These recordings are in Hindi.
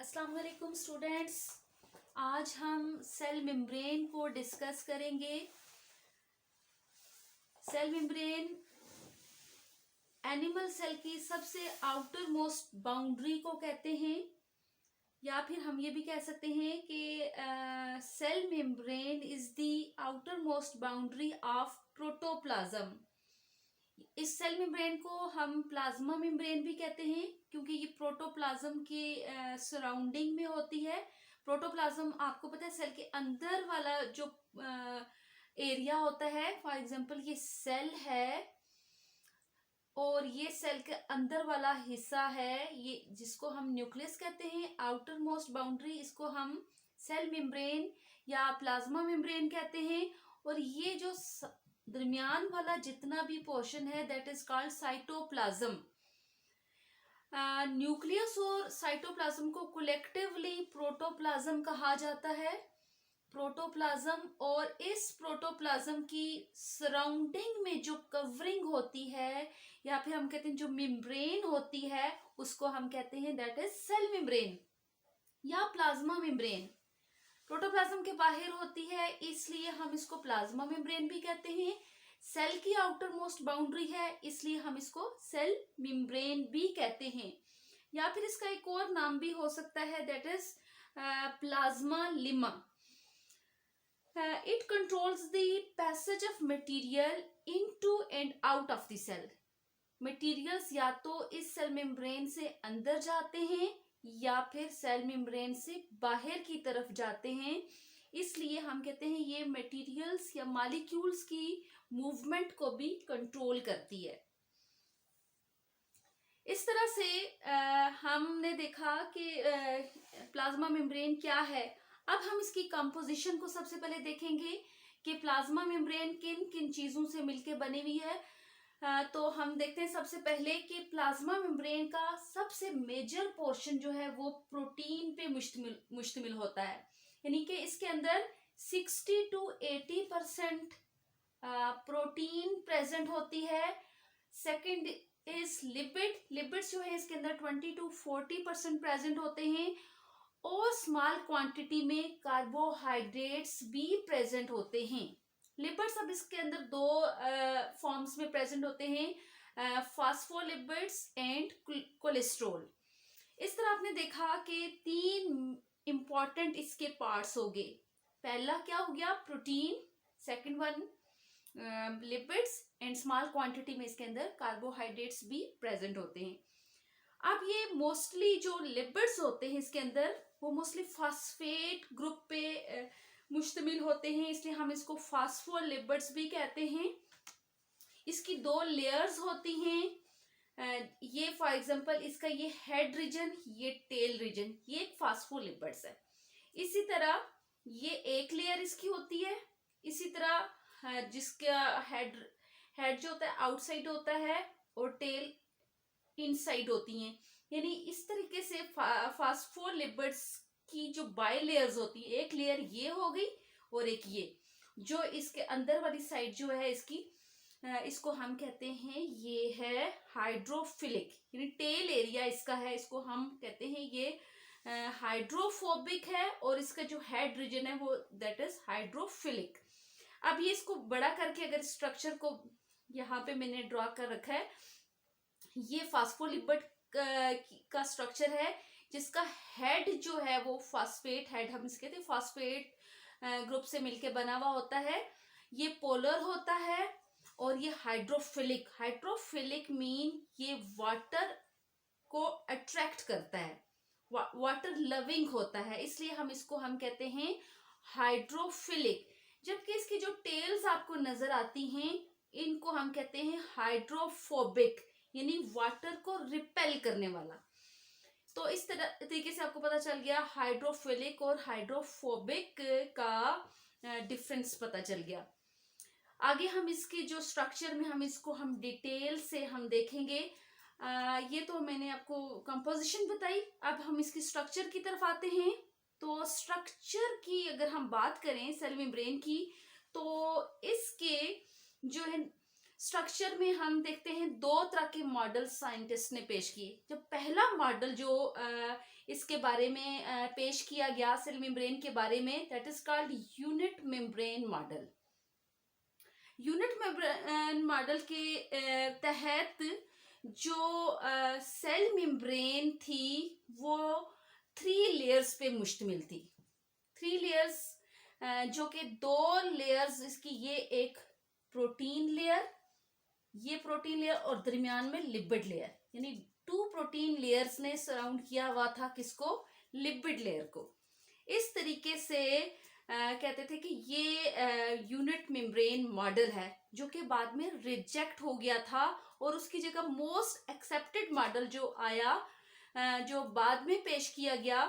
अस्सलाम वालेकुम स्टूडेंट्स। आज हम सेल मेम्ब्रेन को डिस्कस करेंगे। सेल मेम्ब्रेन एनिमल सेल की सबसे आउटर मोस्ट बाउंड्री को कहते हैं, या फिर हम ये भी कह सकते हैं कि cell membrane is the outermost boundary of protoplasm. इस सेल मेम्ब्रेन को हम प्लाज्मा मेम्ब्रेन भी कहते हैं, क्योंकि ये प्रोटोप्लाज्म के सराउंडिंग में होती है। प्रोटोप्लाज्म आपको पता है सेल के अंदर वाला जो एरिया होता है। फॉर एग्जांपल ये सेल है और ये सेल के अंदर वाला हिस्सा है, ये जिसको हम न्यूक्लियस कहते हैं। आउटर मोस्ट बाउंड्री इसको हम सेल मेम्ब्रेन या प्लाज्मा मेम्ब्रेन कहते हैं। और ये जो दरमियान वाला जितना भी पोर्शन है that is called cytoplasm. Nucleus और साइटोप्लाज्म को कलेक्टिवली प्रोटोप्लाज्म कहा जाता है। प्रोटोप्लाज्म और इस प्रोटोप्लाज्म की सराउंडिंग में जो कवरिंग होती है या फिर हम कहते हैं जो मेम्ब्रेन होती है उसको हम कहते हैं दैट इज सेल मेम्ब्रेन या प्लाज्मा मेम्ब्रेन। प्रोटोप्लाज्म के बाहर होती है इसलिए हम इसको प्लाज्मा मेम्ब्रेन भी कहते हैं। सेल की आउटर मोस्ट बाउंड्री है इसलिए हम इसको सेल मेम्ब्रेन भी कहते हैं, या फिर इसका एक और नाम भी हो सकता है that is plasma lima. It controls the passage of material into and out of the cell. Materials या तो इस सेल मेम्ब्रेन से अंदर जाते हैं या फिर सेल मेम्ब्रेन से बाहर की तरफ जाते हैं, इसलिए हम कहते हैं ये मटेरियल्स या मॉलिक्यूल्स की मूवमेंट को भी कंट्रोल करती है। इस तरह से हमने देखा कि प्लाज्मा मेम्ब्रेन क्या है। अब हम इसकी कंपोजिशन को सबसे पहले देखेंगे कि प्लाज्मा मेम्ब्रेन किन किन चीजों से मिलकर बनी हुई है। तो हम देखते हैं सबसे पहले कि प्लाज्मा मेम्ब्रेन का सबसे मेजर पोर्शन जो है वो प्रोटीन पे मुश्तमिल होता है, यानी कि इसके अंदर 60 to 80% प्रोटीन प्रेजेंट होती है। सेकेंड इज लिपिड्स जो है इसके अंदर 20 to 40% प्रेजेंट होते हैं, और स्मॉल क्वांटिटी में कार्बोहाइड्रेट्स भी प्रेजेंट होते हैं। लिपिड्स अब इसके अंदर दो फॉर्म्स में प्रेजेंट होते हैं, फॉस्फोलिपिड्स एंड कोलेस्ट्रॉल। इस तरह आपने देखा कि तीन इंपॉर्टेंट इसके पार्ट्स हो गए। पहला क्या हो गया, protein. Second one lipids, and small quantity में इसके अंदर कार्बोहाइड्रेट्स भी प्रेजेंट होते हैं। अब ये मोस्टली जो लिपिड्स होते हैं इसके अंदर वो मोस्टली फॉस्फेट ग्रुप पे मुश्तमिल होते हैं, इसलिए हम इसको फॉस्फोलिपिड्स भी कहते हैं। इसकी दो लेयर्स होती हैं। ये फॉर एग्जांपल इसका ये हेड रीजन, ये टेल रीजन, ये एक फॉस्फोलिपिड्स है। इसी तरह ये एक लेयर इसकी होती है। इसी तरह जिसका हेड जो होता है आउटसाइड होता है और टेल इनसाइड होती हैं। यानी इस तरीके से फॉस्फोलिपिड्स की जो बाई लेयर्स होती है, एक लेयर ये हो गई और एक ये जो इसके अंदर वाली साइड जो है इसकी, इसको हम कहते हैं ये है हाइड्रोफिलिक, यानी टेल एरिया इसका है, इसको हम कहते हैं ये हाइड्रोफोबिक है, और इसका जो हेड रीजन है वो दैट इज हाइड्रोफिलिक। अब ये इसको बड़ा करके अगर स्ट्रक्चर को यहाँ पे मैंने ड्रॉ कर रखा है, ये फॉस्फोलिपिड का स्ट्रक्चर है जिसका हेड जो है वो फॉस्फेट हेड, हम इसे कहते हैं फॉस्फेट ग्रुप से मिलके बना हुआ होता है। ये पोलर होता है और ये हाइड्रोफिलिक मीन ये वाटर को अट्रैक्ट करता है, वाटर लविंग होता है, इसलिए हम इसको हम कहते हैं हाइड्रोफिलिक। जबकि इसकी जो टेल्स आपको नजर आती हैं इनको हम कहते हैं हाइड्रोफोबिक, यानी वाटर को रिपेल करने वाला। तो इस तरीके से आपको पता चल गया हाइड्रोफिलिक और हाइड्रोफोबिक का डिफरेंस पता चल गया। आगे हम इसके जो स्ट्रक्चर में हम डिटेल से हम देखेंगे। ये तो मैंने आपको कंपोजिशन बताई, अब हम इसकी स्ट्रक्चर की तरफ आते हैं। तो स्ट्रक्चर की अगर हम बात करें सेल मेम्ब्रेन की, तो इसके जो है स्ट्रक्चर में हम देखते हैं दो तरह के मॉडल साइंटिस्ट ने पेश किए। जो पहला मॉडल जो इसके बारे में पेश किया गया सेल मेम्ब्रेन के बारे में, that is called unit membrane model. Unit membrane model के तहत जो सेल मेम्ब्रेन थी वो 3 लेयर्स पे मुश्तमिल थी। 3 लेयर्स जो कि 2 लेयर्स इसकी, ये एक प्रोटीन लेयर, ये प्रोटीन लेयर, और दरमियान में लिपिड लेयर, यानी 2 प्रोटीन लेयर्स ने सराउंड किया हुआ था किसको, लिपिड लेयर को। इस तरीके से कहते थे कि ये यूनिट मेम्ब्रेन मॉडल है, जो कि बाद में रिजेक्ट हो गया था और उसकी जगह मोस्ट एक्सेप्टेड मॉडल जो आया, जो बाद में पेश किया गया।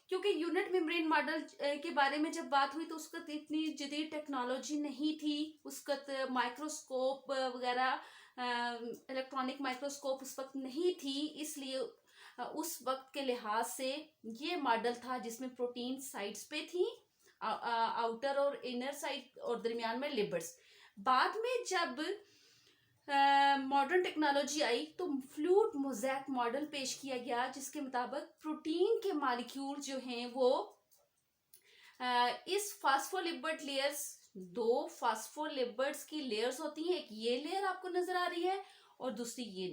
क्योंकि यूनिट मेम्ब्रेन मॉडल के बारे में जब बात हुई तो उसका इतनी जदीद टेक्नोलॉजी नहीं थी, उसका माइक्रोस्कोप वगैरह, इलेक्ट्रॉनिक माइक्रोस्कोप उस वक्त नहीं थी, इसलिए उस वक्त के लिहाज से ये मॉडल था जिसमें प्रोटीन साइड्स पे थी, आउटर और इनर साइड, और दरमियान में लिपिड्स। बाद में जब मॉडर्न टेक्नोलॉजी आई तो फ्लूइड मोज़ेक मॉडल पेश किया गया, जिसके मुताबिक प्रोटीन के मॉलिक्यूल जो हैं वो इस फास्फोलिपिड लेयर्स, 2 फास्फोलिपिड्स की लेयर्स होती हैं, एक ये लेयर आपको नजर आ रही है और दूसरी ये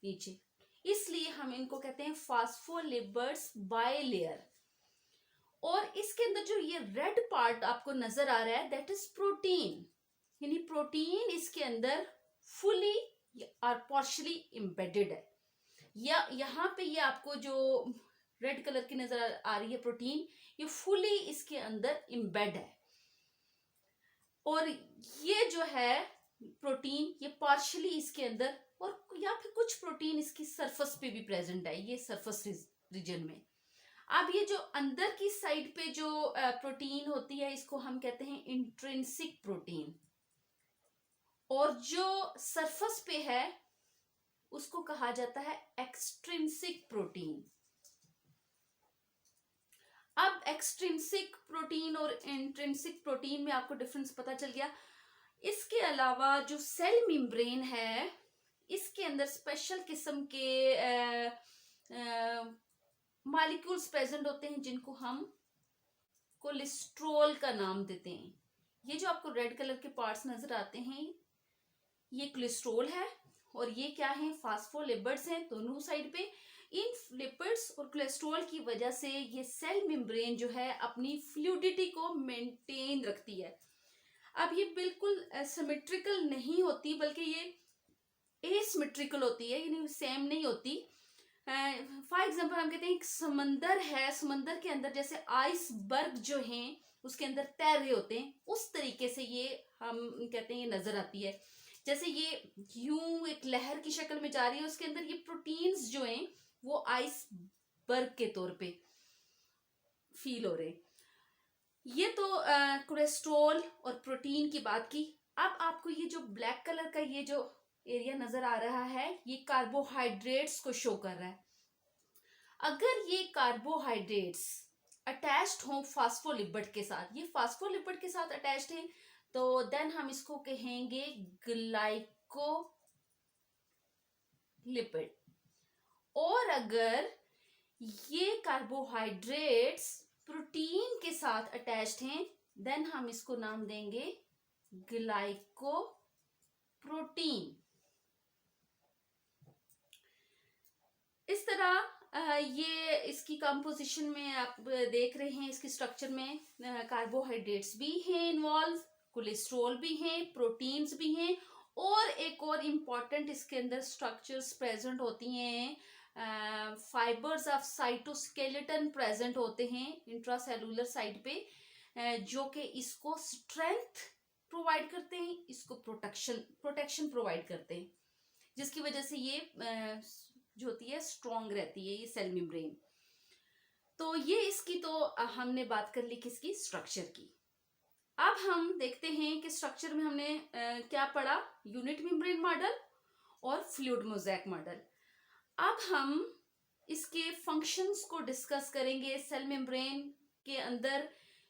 नीचे, इसलिए हम इनको कहते हैं फास्फोलिपिड्स बाय लेयर। और इसके अंदर जो ये रेड पार्ट आपको नजर आ रहा है, दैट इज प्रोटीन, यानी प्रोटीन इसके अंदर फुली और पार्शियली एम्बेडेड है। या यहाँ पे ये आपको जो रेड कलर की नजर आ रही है प्रोटीन, ये फुली इसके अंदर एम्बेड है, और ये जो है प्रोटीन ये पार्शियली इसके अंदर, और या फिर कुछ प्रोटीन इसकी सरफेस पे भी प्रेजेंट है, ये सरफेस रीजन में। अब ये जो अंदर की साइड पे जो प्रोटीन होती है, इसको हम कहते हैं इंट्रिंसिक प्रोटीन, और जो सरफेस पे है उसको कहा जाता है एक्सट्रिंसिक प्रोटीन। अब एक्सट्रिंसिक प्रोटीन और इंट्रिंसिक प्रोटीन में आपको डिफरेंस पता चल गया। इसके अलावा जो सेल मेम्ब्रेन है, इसके अंदर स्पेशल किस्म के मॉलिक्यूल्स प्रेजेंट होते हैं, जिनको हम कोलेस्ट्रॉल का नाम देते हैं। ये जो आपको रेड कलर के पार्ट्स नजर आते हैं, ये कोलेस्ट्रॉल है, और ये क्या है, फास्फोलिपिड्स हैं दोनों साइड पे। इन लिपिड्स और कोलेस्ट्रॉल की वजह से ये सेल मेम्ब्रेन जो है अपनी फ्लूइडिटी को मेंटेन रखती है। अब ये बिल्कुल सिमेट्रिकल नहीं होती, बल्कि ये एसिमेट्रिकल होती है, यानी सेम नहीं होती। फॉर एग्जांपल हम कहते हैं एक समंदर है, समंदर के अंदर जैसे आइसबर्ग जो हैं उसके अंदर तैर रहे होते हैं, उस तरीके से ये हम कहते हैं ये नजर आती है। जैसे ये यूं एक लहर की शक्ल में जा रही है, उसके अंदर ये प्रोटीन्स जो हैं वो आइसबर्ग के तौर पे फील हो रहे। ये तो कोलेस्ट्रॉल और प्रोटीन की बात की। अब आपको ये जो ब्लैक कलर का ये जो एरिया नजर आ रहा है, ये कार्बोहाइड्रेट्स को शो कर रहा है। अगर ये कार्बोहाइड्रेट्स अटैच्ड हों फास्फोलिपिड के साथ, ये फास्फोलिपिड के साथ अटैच्ड हैं, तो देन हम इसको कहेंगे ग्लाइकोलिपिड। और अगर ये कार्बोहाइड्रेट्स प्रोटीन के साथ अटैच्ड हैं, देन हम इसको नाम देंगे ग्लाइकोप्रोटीन। इस तरह ये इसकी कंपोजिशन में आप देख रहे हैं, इसकी स्ट्रक्चर में कार्बोहाइड्रेट्स भी हैं इन्वॉल्व, कोलेस्ट्रॉल भी हैं, प्रोटीन्स भी हैं, और एक और इम्पॉर्टेंट इसके अंदर स्ट्रक्चर्स प्रेजेंट होती हैं, फाइबर्स ऑफ साइटोस्केलेटन प्रेजेंट होते हैं इंट्रासेलुलर साइड पे, जो कि इसको स्ट्रेंथ प्रोवाइड करते हैं, इसको प्रोटेक्शन प्रोवाइड करते हैं, जिसकी वजह से ये जो होती है स्ट्रॉन्ग रहती है ये सेल मेम्ब्रेन। तो ये इसकी तो हमने बात कर ली किसकी, स्ट्रक्चर की। अब हम देखते हैं कि स्ट्रक्चर में हमने क्या पढ़ा, यूनिट मेम्ब्रेन मॉडल और फ्लूइड मोज़ेक मॉडल। अब हम इसके फंक्शंस को डिस्कस करेंगे। सेल मेम्ब्रेन के अंदर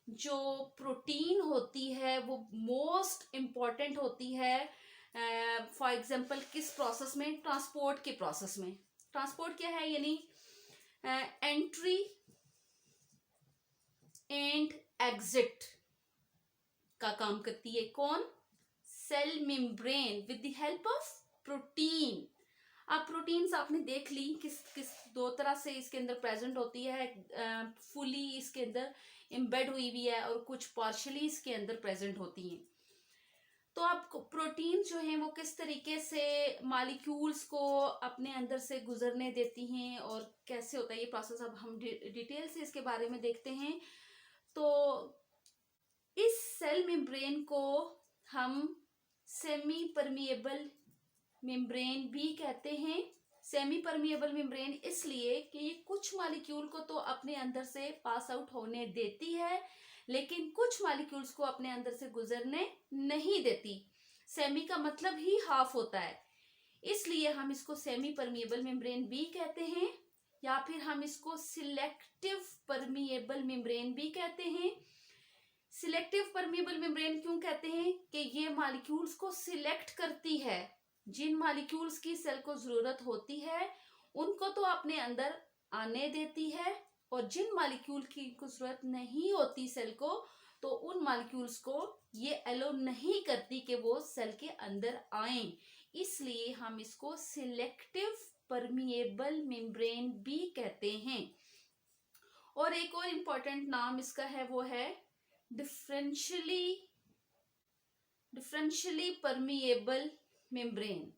जो प्रोटीन होती है वो मोस्ट इम्पॉर्टेंट होती है फॉर एग्जांपल किस प्रोसेस में? ट्रांसपोर्ट के प्रोसेस में। ट्रांसपोर्ट क्या है? यानी एंट्री एंड एग्जिट का काम करती है कौन? Cell membrane with the help of protein. अब प्रोटीन्स आपने देख ली किस किस दो तरह से इसके अंदर प्रेजेंट होती है, फुली इसके अंदर एम्बेड हुई भी है और कुछ पार्शियली इसके अंदर प्रेजेंट होती हैं। तो आप प्रोटीन जो हैं वो किस तरीके से मॉलिक्यूल्स को अपने अंदर से गुजरने देती हैं और कैसे होता है ये प्रोसेस, अब हम डिटेल से इसके बारे में देखते हैं। तो इस सेल मेम्ब्रेन को हम सेमी परमिएबल मेम्ब्रेन भी कहते हैं। सेमी परमिएबल मेम्ब्रेन इसलिए कि ये कुछ मॉलिक्यूल को तो अपने अंदर से पास आउट होने देती है, लेकिन कुछ मॉलिक्यूल्स को अपने अंदर से गुजरने नहीं देती। सेमी का मतलब ही हाफ होता है, इसलिए हम इसको सेमी परमिएबल मेम्ब्रेन भी कहते हैं, या फिर हम इसको सिलेक्टिव परमिएबल मेम्ब्रेन भी कहते हैं। सिलेक्टिव परमिएबल मेम्ब्रेन क्यों कहते हैं? कि ये मॉलिक्यूल्स को सिलेक्ट करती है। जिन मॉलिक्यूल्स की सेल को जरूरत होती है उनको तो अपने अंदर आने देती है, और जिन मॉलिक्यूल की जरूरत नहीं होती सेल को, तो उन मॉलिक्यूल्स को ये अलो नहीं करती कि वो सेल के अंदर आएं। इसलिए हम इसको सिलेक्टिव परमिएबल मेम्ब्रेन भी कहते हैं। और एक और इम्पोर्टेंट नाम इसका है, वो है डिफरेंशियली परमिएबल मेम्ब्रेन।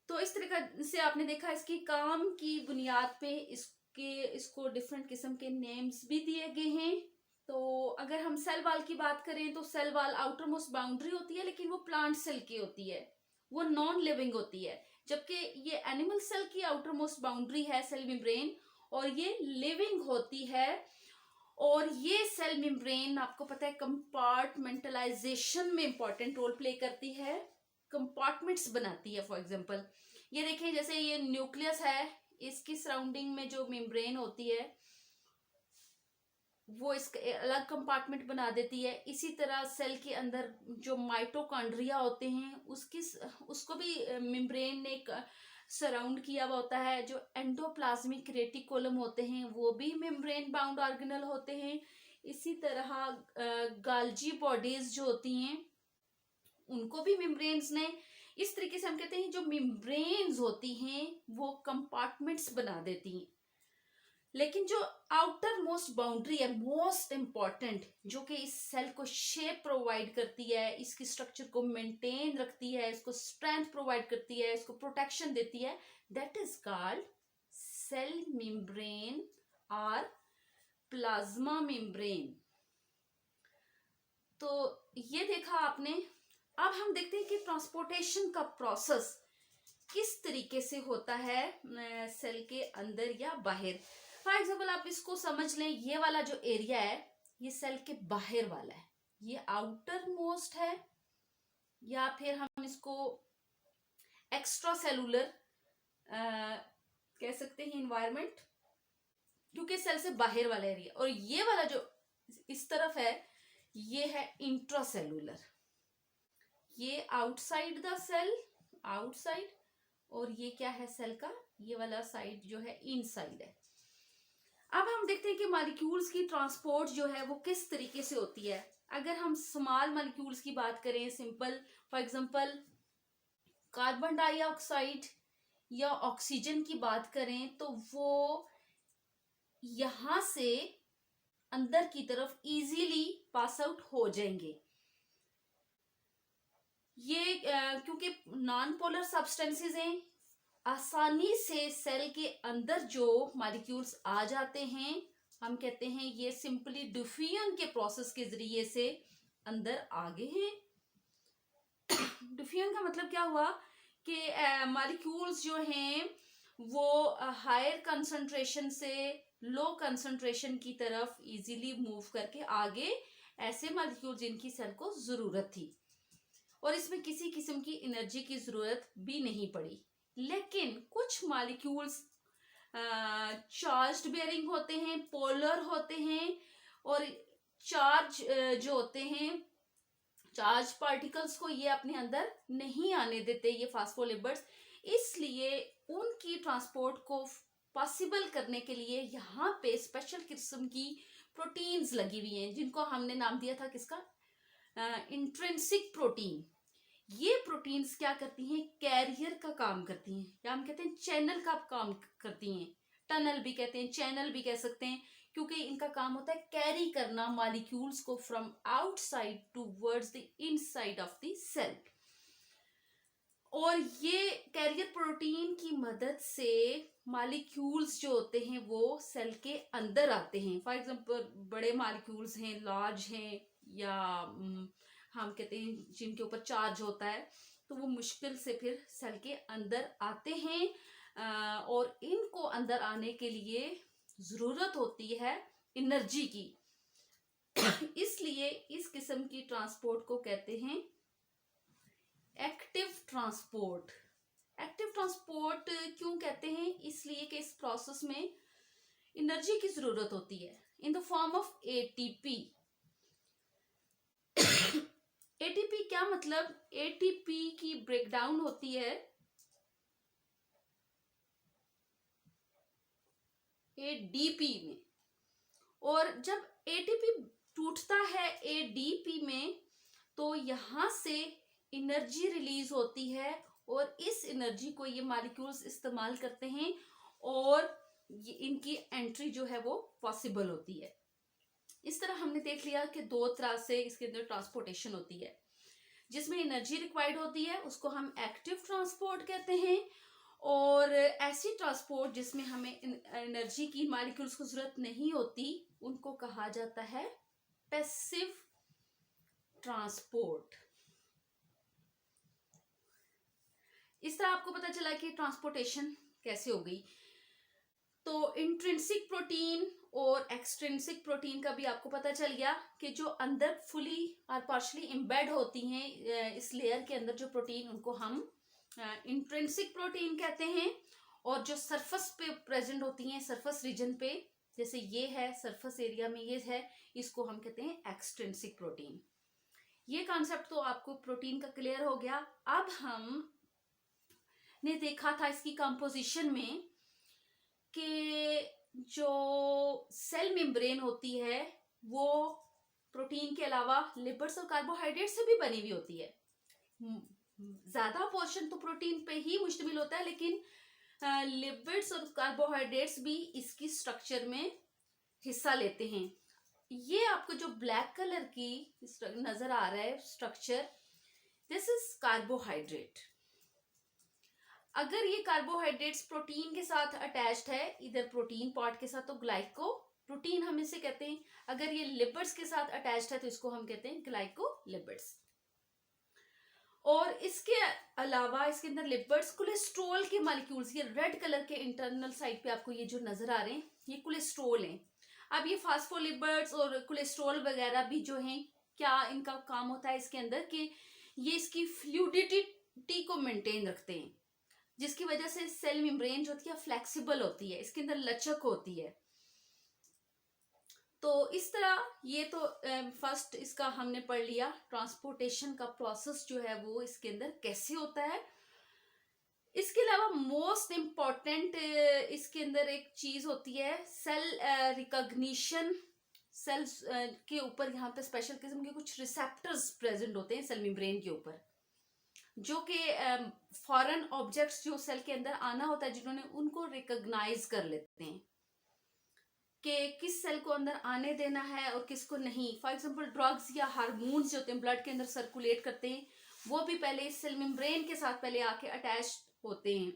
तो इस तरह से आपने देखा इसकी काम की बुनियाद पे इसको डिफरेंट किस्म के नेम्स भी दिए गए हैं। तो अगर हम सेल वाल की बात करें तो cell wall outer most boundary होती है, लेकिन वो प्लांट सेल की होती है, वो नॉन लिविंग होती है। जबकि ये एनिमल सेल की आउटर मोस्ट बाउंड्री है सेल मेम्ब्रेन, और ये लिविंग होती है। और ये सेल मेम्ब्रेन आपको पता है कंपार्टमेंटलाइजेशन में इंपॉर्टेंट रोल प्ले करती है, कंपार्टमेंट्स बनाती है। फॉर एग्जांपल ये देखिए, जैसे ये न्यूक्लियस है, इसकी सराउंडिंग में जो मेम्ब्रेन होती है वो इसका अलग कंपार्टमेंट बना देती है। इसी तरह सेल के अंदर जो माइटोकॉन्ड्रिया होते हैं उसको भी मेम्ब्रेन ने सराउंड किया हुआ होता है। जो एंडोप्लाज्मिक रेटिकुलम होते हैं वो भी मेम्ब्रेन बाउंड ऑर्गेनल होते हैं। इसी तरह गाल्जी बॉडीज जो होती हैं उनको भी मेम्ब्रेन्स ने, इस तरीके से हम कहते हैं जो मेम्ब्रेन्स होती हैं वो कंपार्टमेंट्स बना देती हैं। लेकिन जो आउटर मोस्ट बाउंड्री है, मोस्ट इंपॉर्टेंट, जो कि इस सेल को शेप प्रोवाइड करती है, इसकी स्ट्रक्चर को मेंटेन रखती है, इसको स्ट्रेंथ प्रोवाइड करती है, इसको प्रोटेक्शन देती है, that is called cell membrane और प्लाज्मा मेम्ब्रेन। तो ये देखा आपने। अब हम देखते हैं कि ट्रांसपोर्टेशन का प्रोसेस किस तरीके से होता है सेल के अंदर या बाहर। फॉर एग्जाम्पल आप इसको समझ लें, ये वाला जो एरिया है ये सेल के बाहर वाला है, ये आउटर मोस्ट है, या फिर हम इसको एक्स्ट्रा सेलुलर कह सकते हैं इन्वायरमेंट, क्योंकि सेल से बाहर वाला एरिया। और ये वाला जो इस तरफ है ये है इंट्रासेलुलर, ये आउटसाइड द सेल, आउटसाइड, और ये क्या है सेल का ये वाला साइड जो है इनसाइड है। अब हम देखते हैं कि मॉलिक्यूल्स की ट्रांसपोर्ट जो है वो किस तरीके से होती है। अगर हम स्मॉल मॉलिक्यूल्स की बात करें, simple for example carbon dioxide या ऑक्सीजन की बात करें, तो वो यहां से अंदर की तरफ इजीली पास आउट हो जाएंगे। ये क्योंकि नॉन पोलर सब्सटेंसेस हैं, आसानी से सेल के अंदर जो मॉलिक्यूल्स आ जाते हैं, हम कहते हैं ये सिंपली डिफ्यूजन के प्रोसेस के जरिए से अंदर आ गए हैं। डिफ्यूजन का मतलब क्या हुआ कि मॉलिक्यूल्स जो हैं वो हायर कंसंट्रेशन से लो कंसंट्रेशन की तरफ इजीली मूव करके आगे, ऐसे मॉलिक्यूल जिनकी सेल को जरूरत थी, और इसमें किसी किस्म की एनर्जी की जरूरत भी नहीं पड़ी। लेकिन कुछ मॉलिक्यूल्स चार्ज्ड बेयरिंग होते हैं, पोलर होते हैं, और चार्ज जो होते हैं चार्ज पार्टिकल्स को ये अपने अंदर नहीं आने देते ये फास्फोलिपिड्स, इसलिए उनकी ट्रांसपोर्ट को पॉसिबल करने के लिए यहाँ पे स्पेशल किस्म की प्रोटीन्स लगी हुई हैं, जिनको हमने नाम दिया था किसका, इंट्रिंसिक प्रोटीन। ये प्रोटीन्स क्या करती हैं, कैरियर का काम करती हैं, या हम कहते हैं चैनल का काम करती हैं, टनल भी कहते हैं, चैनल भी कह सकते हैं, क्योंकि इनका काम होता है कैरी करना मॉलिक्यूल्स को from outside towards the inside of the cell. और ये कैरियर प्रोटीन की मदद से मॉलिक्यूल्स जो होते हैं वो सेल के अंदर आते हैं। फॉर एग्जांपल बड़े मॉलिक्यूल्स हैं, लार्ज हैं, या हम कहते हैं जिनके ऊपर चार्ज होता है, तो वो मुश्किल से फिर सेल के अंदर आते हैं। और इनको अंदर आने के लिए जरूरत होती है एनर्जी की। इसलिए इस किस्म की ट्रांसपोर्ट को कहते हैं एक्टिव ट्रांसपोर्ट। एक्टिव ट्रांसपोर्ट क्यों कहते हैं, इसलिए कि इस प्रोसेस में एनर्जी की जरूरत होती है in the form of ATP. ATP क्या मतलब, एटीपी की ब्रेकडाउन होती है एडीपी में, और जब एटीपी टूटता है एडीपी में तो यहां से एनर्जी रिलीज होती है, और इस एनर्जी को ये मॉलिक्यूल्स इस्तेमाल करते हैं, और इनकी एंट्री जो है वो पॉसिबल होती है। इस तरह हमने देख लिया कि दो तरह से इसके अंदर ट्रांसपोर्टेशन होती है। जिसमें एनर्जी रिक्वायर्ड होती है उसको हम एक्टिव ट्रांसपोर्ट कहते हैं, और ऐसी ट्रांसपोर्ट जिसमें हमें एनर्जी की मॉलिक्यूल्स को जरूरत नहीं होती उनको कहा जाता है पैसिव ट्रांसपोर्ट। इस तरह आपको पता चला कि ट्रांसपोर्टेशन कैसे हो गई। तो इंट्रिंसिक प्रोटीन और एक्सट्रिंसिक प्रोटीन का भी आपको पता चल गया कि जो अंदर फुली और पार्शली एम्बेड होती हैं इस लेयर के अंदर जो प्रोटीन, उनको हम इंट्रिंसिक प्रोटीन कहते हैं, और जो सरफेस पे प्रेजेंट होती हैं सरफेस रीजन पे, जैसे ये है सरफेस एरिया में ये है, इसको हम कहते हैं एक्सट्रिंसिक प्रोटीन। ये कॉन्सेप्ट तो आपको प्रोटीन का क्लियर हो गया। अब हम ने देखा था इसकी कंपोजिशन में कि जो सेल मेम्ब्रेन होती है वो प्रोटीन के अलावा लिपिड्स और कार्बोहाइड्रेट से भी बनी हुई होती है। ज्यादा पोर्शन तो प्रोटीन पे ही मुश्तमिल होता है, लेकिन लिपिड्स और कार्बोहाइड्रेट्स भी इसकी स्ट्रक्चर में हिस्सा लेते हैं। ये आपको जो ब्लैक कलर की नजर आ रहा है स्ट्रक्चर, दिस इज कार्बोहाइड्रेट। अगर ये कार्बोहाइड्रेट्स प्रोटीन के साथ अटैच्ड है, इधर प्रोटीन पार्ट के साथ, तो ग्लाइको प्रोटीन हम इसे कहते हैं। अगर ये लिपिड्स के साथ अटैच्ड है तो इसको हम कहते हैं ग्लाइकोलिपिड्स। और इसके अलावा इसके अंदर लिपिड्स, कोलेस्ट्रॉल के मॉलिक्यूल्स, ये रेड कलर के इंटरनल साइड पे आपको ये जो नजर आ रहे हैं ये कोलेस्ट्रॉल हैं। अब ये फास्फोलिपिड्स और कोलेस्ट्रॉल वगैरह भी जो हैं, क्या इनका काम होता है इसके अंदर कि ये इसकी फ्लूइडिटी को मेंटेन रखते हैं, जिसकी वजह से सेल मेम्ब्रेन जो होती है फ्लेक्सिबल होती है, इसके अंदर लचक होती है। तो इस तरह ये तो फर्स्ट इसका हमने पढ़ लिया, ट्रांसपोर्टेशन का प्रोसेस जो है वो इसके अंदर कैसे होता है। इसके अलावा मोस्ट इम्पॉर्टेंट इसके अंदर एक चीज होती है सेल रिकॉग्निशन। सेल्स के ऊपर यहाँ पे स्पेशल किस्म के कुछ रिसेप्टर्स प्रेजेंट होते हैं सेल मेम्ब्रेन के ऊपर, जो कि फॉरेन ऑब्जेक्ट्स जो सेल के अंदर आना होता है जिन्होंने, उनको रिकॉग्नाइज कर लेते हैं कि किस सेल को अंदर आने देना है और किसको नहीं। फॉर एग्जांपल ड्रग्स या हार्मोन्स जो होते हैं ब्लड के अंदर सर्कुलेट करते हैं, वो भी पहले सेल मेम्ब्रेन के साथ पहले आके अटैच होते हैं।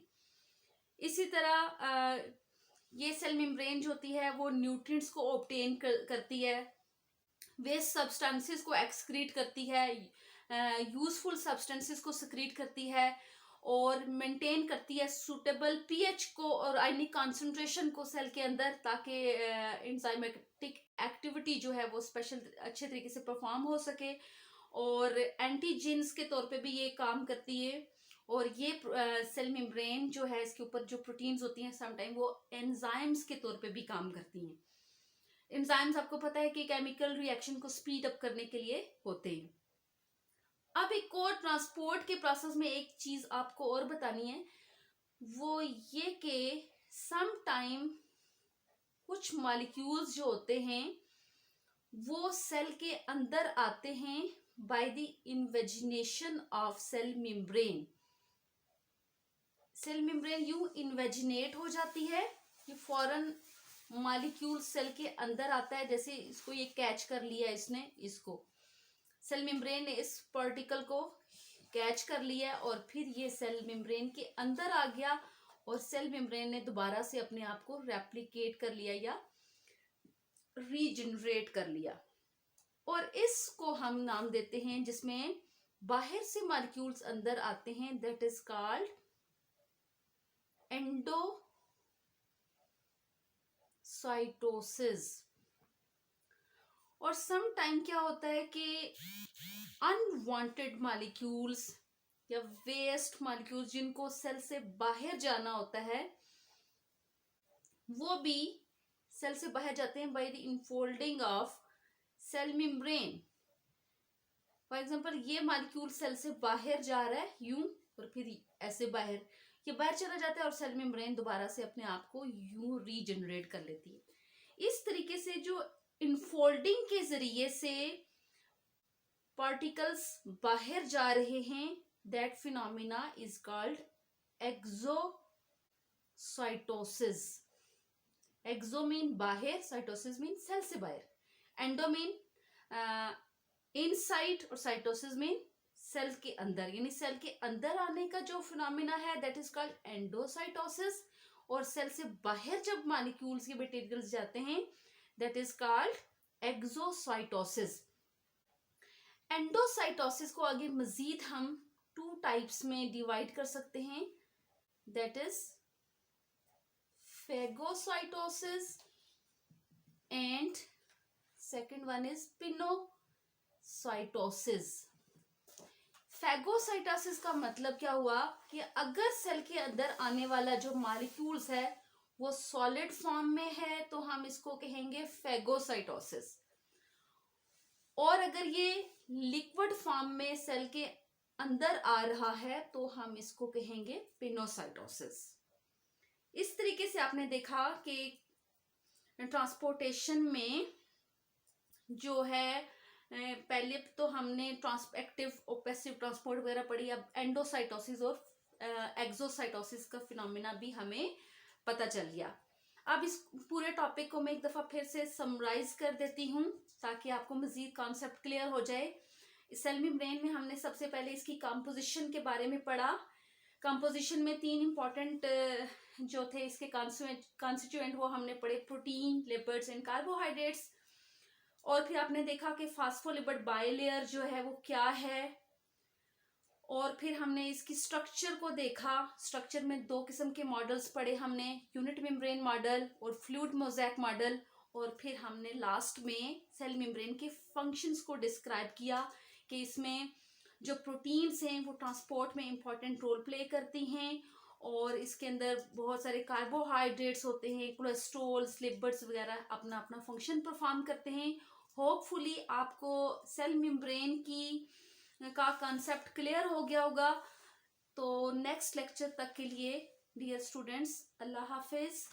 इसी तरह ये सेल मेम्ब्रेन जो होती है वो न्यूट्रिएंट्स को ऑब्टेन करती है, वेस्ट सब्सटेंसेस को एक्सक्रीट करती है, यूजफुल सब्सटेंसेस को सिक्रीट करती है, और मेंटेन करती है सूटेबल पीएच को और आयनिक कॉन्सेंट्रेशन को सेल के अंदर, ताकि एंजाइमेटिक एक्टिविटी जो है वो स्पेशल अच्छे तरीके से परफॉर्म हो सके, और एंटीजेंस के तौर पे भी ये काम करती है। और ये सेल मेम्ब्रेन जो है इसके ऊपर जो प्रोटीन्स होती हैं समटाइम वो एंजाइम्स के तौर पे भी काम करती हैं। एंजाइम्स आपको पता है कि केमिकल रिएक्शन को स्पीड अप करने के लिए होते हैं। अब एक और ट्रांसपोर्ट के प्रोसेस में एक चीज आपको और बतानी है, वो ये कि सम टाइम कुछ मॉलिक्यूल्स जो होते हैं वो सेल के अंदर आते हैं by the invagination of cell membrane. Cell membrane यूं इन्वेजिनेट हो जाती है कि फौरन मॉलिक्यूल सेल के अंदर आता है, जैसे इसको ये कैच कर लिया इसने, इसको सेल मेम्ब्रेन ने इस पार्टिकल को कैच कर लिया और फिर ये सेल मेम्ब्रेन के अंदर आ गया और सेल मेम्ब्रेन ने दोबारा से अपने आप को रेप्लिकेट कर लिया या रीजनरेट कर लिया। और इसको हम नाम देते हैं, जिसमें बाहर से मॉलिक्यूल्स अंदर आते हैं, दैट इज कॉल्ड एंडोसाइटोसिस। और सम टाइम क्या होता है कि अनवांटेड मॉलिक्यूल्स या वेस्ट मॉलिक्यूल्स जिनको सेल से बाहर जाना होता है वो भी सेल से बाहर जाते हैं by the infolding of cell membrane. For example ये मॉलिक्यूल सेल से बाहर जा रहा है यूं और फिर ऐसे बाहर, ये बाहर चला जाता है और सेल मेम्ब्रेन दोबारा से अपने आप को यूं रीजनरेट कर लेती है। इस तरीके से जो इनफोल्डिंग के जरिए से पार्टिकल्स बाहर जा रहे हैं, that phenomena is called exocytosis. Exo mean बाहर, साइटोसिस मीन सेल से बाहर, एंडो मीन इनसाइड और साइटोसिस मीन सेल के अंदर। यानी सेल के अंदर आने का जो फिनोमिना है दैट इज कॉल्ड एंडोसाइटोसिस, और सेल से बाहर जब मॉलिक्यूल्स के मटेरियल्स जाते हैं that is called exocytosis. Endocytosis को आगे मजीद हम 2 टाइप्स में डिवाइड कर सकते हैं, that is phagocytosis and second one is pinocytosis. Phagocytosis का मतलब क्या हुआ कि अगर सेल के अंदर आने वाला जो मॉलिक्यूल्स है वो सॉलिड फॉर्म में है तो हम इसको कहेंगे फेगोसाइटोसिस, और अगर ये लिक्विड फॉर्म में सेल के अंदर आ रहा है तो हम इसको कहेंगे पिनोसाइटोसिस। इस तरीके से आपने देखा कि ट्रांसपोर्टेशन में जो है पहले तो हमने एक्टिव और पैसिव ट्रांसपोर्ट वगैरह पढ़ी, अब एंडोसाइटोसिस और एक्सोसाइटोसिस का फिनोमिना भी हमें पता चल गया। अब इस पूरे टॉपिक को मैं एक दफा फिर से समराइज कर देती हूँ ताकि आपको मजीद कॉन्सेप्ट क्लियर हो जाए। सेल मेम्ब्रेन में हमने सबसे पहले इसकी कंपोजिशन के बारे में पढ़ा। कंपोजिशन में 3 इंपॉर्टेंट जो थे इसके कॉन्स्टिट्यूएंट वो हमने पढ़े, प्रोटीन, लिपिड्स एंड कार्बोहाइड्रेट्स। और फिर आपने देखा कि फास्फोलिपिड बाइलेयर जो है वो क्या है, और फिर हमने इसकी स्ट्रक्चर को देखा। स्ट्रक्चर में 2 किस्म के मॉडल्स पढ़े हमने, यूनिट मेम्ब्रेन मॉडल और फ्लूइड मोज़ेक मॉडल। और फिर हमने लास्ट में सेल मेम्ब्रेन के फंक्शंस को डिस्क्राइब किया कि इसमें जो प्रोटीन्स हैं वो ट्रांसपोर्ट में इम्पॉर्टेंट रोल प्ले करती हैं, और इसके अंदर बहुत सारे कार्बोहाइड्रेट्स होते हैं, कोलेस्ट्रॉल, लिपिड्स वगैरह अपना अपना फंक्शन परफॉर्म करते हैं। होपफुली आपको सेल मेम्ब्रेन का कॉन्सेप्ट क्लियर हो गया होगा। तो नेक्स्ट लेक्चर तक के लिए डियर स्टूडेंट्स, अल्लाह हाफिज।